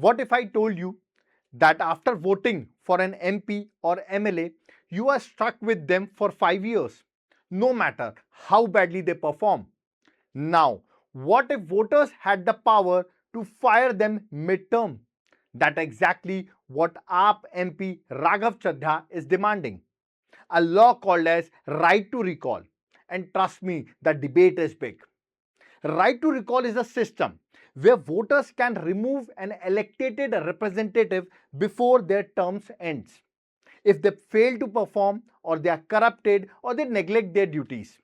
What if I told you that after voting for an MP or MLA, you are stuck with them for 5 years, no matter how badly they perform? Now, what if voters had the power to fire them mid-term? That's exactly what AAP MP Raghav Chadha is demanding. A law called as right to recall. And trust me, the debate is big. Right to recall is a system where voters can remove an elected representative before their terms ends if they fail to perform or they are corrupted or they neglect their duties.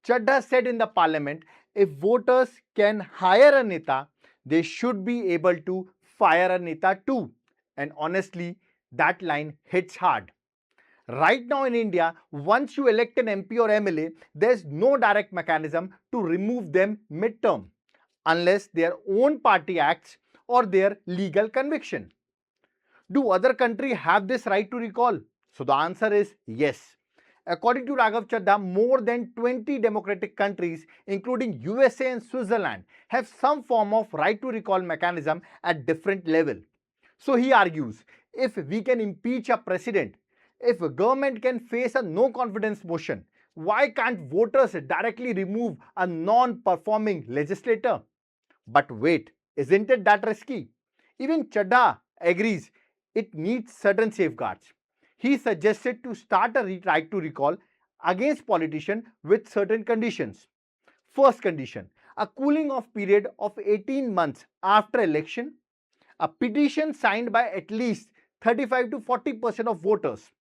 Chadha said in the parliament, if voters can hire a Neta, they should be able to fire a Neta too. And honestly, that line hits hard. Right now in India, once you elect an MP or MLA, there's no direct mechanism to remove them mid-term unless their own party acts or their legal conviction. Do other countries have this right to recall? So the answer is yes. According to Raghav Chadha, more than 20 democratic countries, including USA and Switzerland, have some form of right to recall mechanism at different level. So he argues, if we can impeach a president, if a government can face a no confidence motion, why can't voters directly remove a non-performing legislator? But wait, isn't it that risky? Even Chadha agrees it needs certain safeguards. He suggested to start a right to recall against politicians with certain conditions. First condition, a cooling off period of 18 months after election, a petition signed by at least 35 to 40% of voters,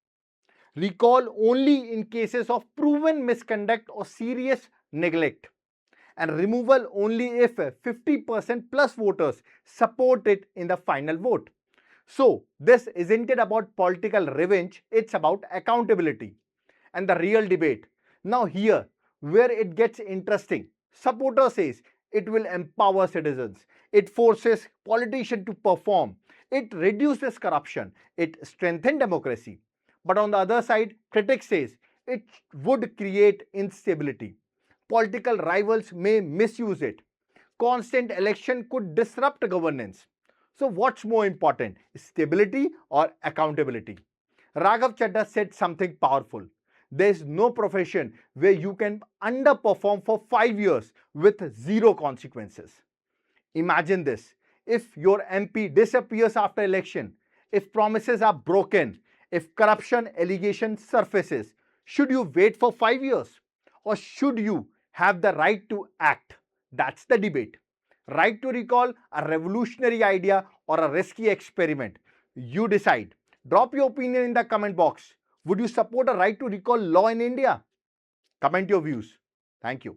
recall only in cases of proven misconduct or serious neglect, and removal only if 50% plus voters support it in the final vote. So, this isn't it about political revenge, it's about accountability and the real debate. Now, here where it gets interesting, supporter says it will empower citizens, it forces politicians to perform, it reduces corruption, it strengthens democracy. But on the other side, critics says it would create instability. Political rivals may misuse it. Constant election could disrupt governance. So what's more important, stability or accountability? Raghav Chadha said something powerful. There is no profession where you can underperform for 5 years with zero consequences. Imagine this. If your MP disappears after election, if promises are broken, if corruption allegation surfaces, should you wait for 5 years? Or should you have the right to act? That's the debate. Right to recall, a revolutionary idea or a risky experiment? You decide. Drop your opinion in the comment box. Would you support a right to recall law in India? Comment your views. Thank you.